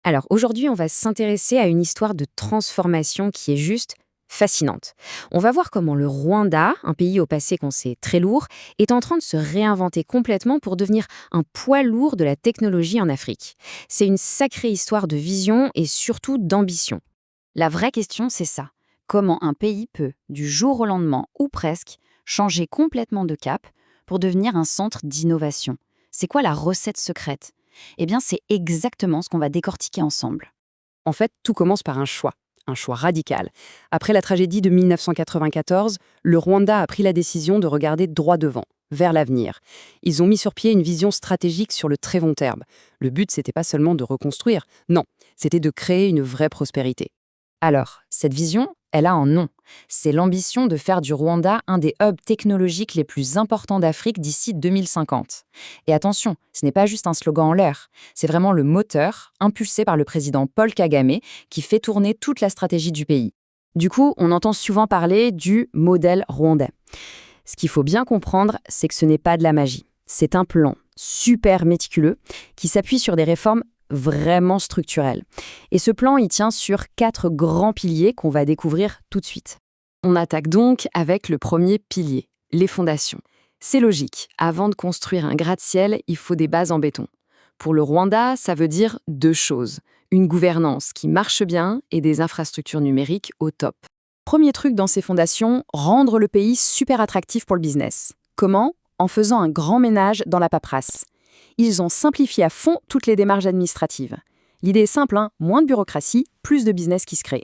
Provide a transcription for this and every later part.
Alors aujourd'hui, on va s'intéresser à une histoire de transformation qui est juste fascinante. On va voir comment le Rwanda, un pays au passé qu'on sait très lourd, est en train de se réinventer complètement pour devenir un poids lourd de la technologie en Afrique. C'est une sacrée histoire de vision et surtout d'ambition. La vraie question, c'est ça. Comment un pays peut, du jour au lendemain ou presque, changer complètement de cap pour devenir un centre d'innovation? C'est quoi la recette secrète? Eh bien, c'est exactement ce qu'on va décortiquer ensemble. En fait, tout commence par un choix radical. Après la tragédie de 1994, le Rwanda a pris la décision de regarder droit devant, vers l'avenir. Ils ont mis sur pied une vision stratégique sur le très long terme. Le but, c'était pas seulement de reconstruire, non, c'était de créer une vraie prospérité. Alors, cette vision, elle a un nom. C'est l'ambition de faire du Rwanda un des hubs technologiques les plus importants d'Afrique d'ici 2050. Et attention, ce n'est pas juste un slogan en l'air, c'est vraiment le moteur, impulsé par le président Paul Kagame, qui fait tourner toute la stratégie du pays. Du coup, on entend souvent parler du modèle rwandais. Ce qu'il faut bien comprendre, c'est que ce n'est pas de la magie. C'est un plan super méticuleux qui s'appuie sur des réformes vraiment structurelles. Et ce plan, il tient sur 4 grands piliers qu'on va découvrir tout de suite. On attaque donc avec le premier pilier, les fondations. C'est logique, avant de construire un gratte-ciel, il faut des bases en béton. Pour le Rwanda, ça veut dire 2 choses. Une gouvernance qui marche bien et des infrastructures numériques au top. Premier truc dans ces fondations, rendre le pays super attractif pour le business. Comment? En faisant un grand ménage dans la paperasse. Ils ont simplifié à fond toutes les démarches administratives. L'idée est simple, moins de bureaucratie, plus de business qui se crée.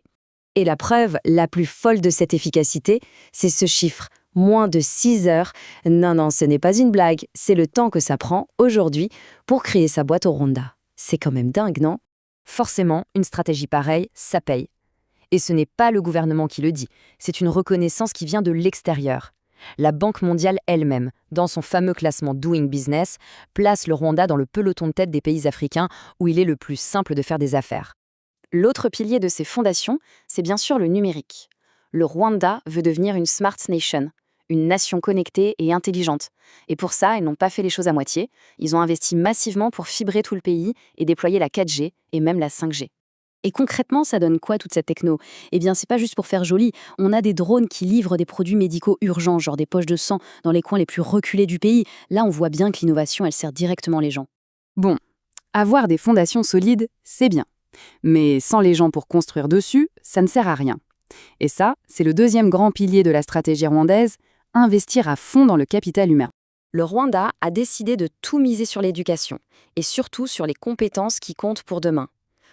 Et la preuve la plus folle de cette efficacité, c'est ce chiffre. Moins de 6 heures. Non, ce n'est pas une blague, c'est le temps que ça prend aujourd'hui pour créer sa boîte au Rwanda. C'est quand même dingue, non? Forcément, une stratégie pareille, ça paye. Et ce n'est pas le gouvernement qui le dit, c'est une reconnaissance qui vient de l'extérieur. La Banque mondiale elle-même, dans son fameux classement Doing Business, place le Rwanda dans le peloton de tête des pays africains où il est le plus simple de faire des affaires. L'autre pilier de ces fondations, c'est bien sûr le numérique. Le Rwanda veut devenir une Smart Nation, une nation connectée et intelligente. Et pour ça, ils n'ont pas fait les choses à moitié. Ils ont investi massivement pour fibrer tout le pays et déployer la 4G et même la 5G. Et concrètement, ça donne quoi toute cette techno? Eh bien, c'est pas juste pour faire joli. On a des drones qui livrent des produits médicaux urgents, genre des poches de sang, dans les coins les plus reculés du pays. Là, on voit bien que l'innovation, elle sert directement les gens. Bon, avoir des fondations solides, c'est bien. Mais sans les gens pour construire dessus, ça ne sert à rien. Et ça, c'est le deuxième grand pilier de la stratégie rwandaise, investir à fond dans le capital humain. Le Rwanda a décidé de tout miser sur l'éducation, et surtout sur les compétences qui comptent pour demain.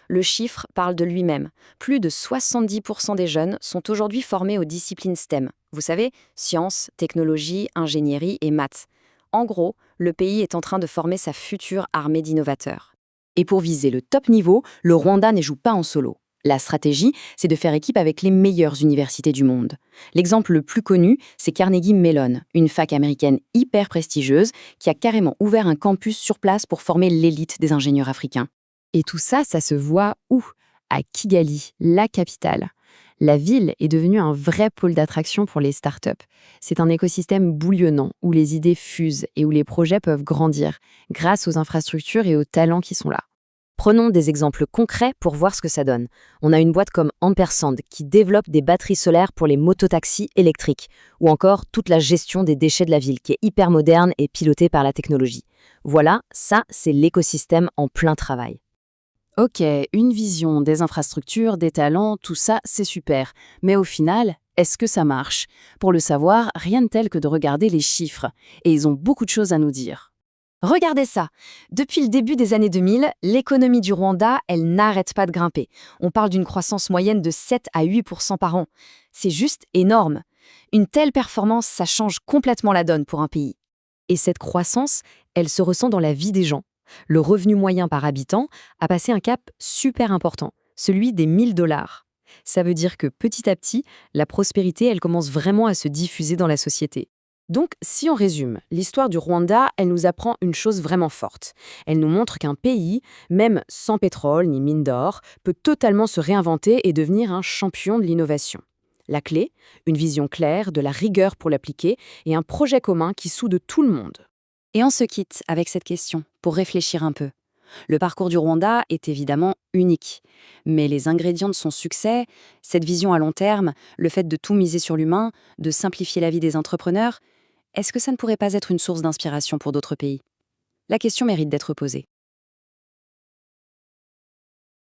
Le chiffre parle de lui-même. Plus de 70% des jeunes sont aujourd'hui formés aux disciplines STEM. Vous savez, sciences, technologie, ingénierie et maths. En gros, le pays est en train de former sa future armée d'innovateurs. Et pour viser le top niveau, le Rwanda ne joue pas en solo. La stratégie, c'est de faire équipe avec les meilleures universités du monde. L'exemple le plus connu, c'est Carnegie Mellon, une fac américaine hyper prestigieuse qui a carrément ouvert un campus sur place pour former l'élite des ingénieurs africains. Et tout ça, ça se voit où? À Kigali, la capitale. La ville est devenue un vrai pôle d'attraction pour les startups. C'est un écosystème bouillonnant où les idées fusent et où les projets peuvent grandir grâce aux infrastructures et aux talents qui sont là. Prenons des exemples concrets pour voir ce que ça donne. On a une boîte comme Ampersand qui développe des batteries solaires pour les mototaxis électriques ou encore toute la gestion des déchets de la ville qui est hyper moderne et pilotée par la technologie. Voilà, ça, c'est l'écosystème en plein travail. Ok, une vision, des infrastructures, des talents, tout ça, c'est super. Mais au final, est-ce que ça marche? Pour le savoir, rien de tel que de regarder les chiffres. Et ils ont beaucoup de choses à nous dire. Regardez ça. Depuis le début des années 2000, l'économie du Rwanda, elle n'arrête pas de grimper. On parle d'une croissance moyenne de 7 à 8% par an. C'est juste énorme. Une telle performance, ça change complètement la donne pour un pays. Et cette croissance, elle se ressent dans la vie des gens. Le revenu moyen par habitant a passé un cap super important, celui des 1 000 $. Ça veut dire que petit à petit, la prospérité, elle commence vraiment à se diffuser dans la société. Donc, si on résume, l'histoire du Rwanda, elle nous apprend une chose vraiment forte. Elle nous montre qu'un pays, même sans pétrole ni mine d'or, peut totalement se réinventer et devenir un champion de l'innovation. La clé, une vision claire, de la rigueur pour l'appliquer et un projet commun qui soude tout le monde. Et on se quitte avec cette question, pour réfléchir un peu. Le parcours du Rwanda est évidemment unique. Mais les ingrédients de son succès, cette vision à long terme, le fait de tout miser sur l'humain, de simplifier la vie des entrepreneurs, est-ce que ça ne pourrait pas être une source d'inspiration pour d'autres pays? La question mérite d'être posée.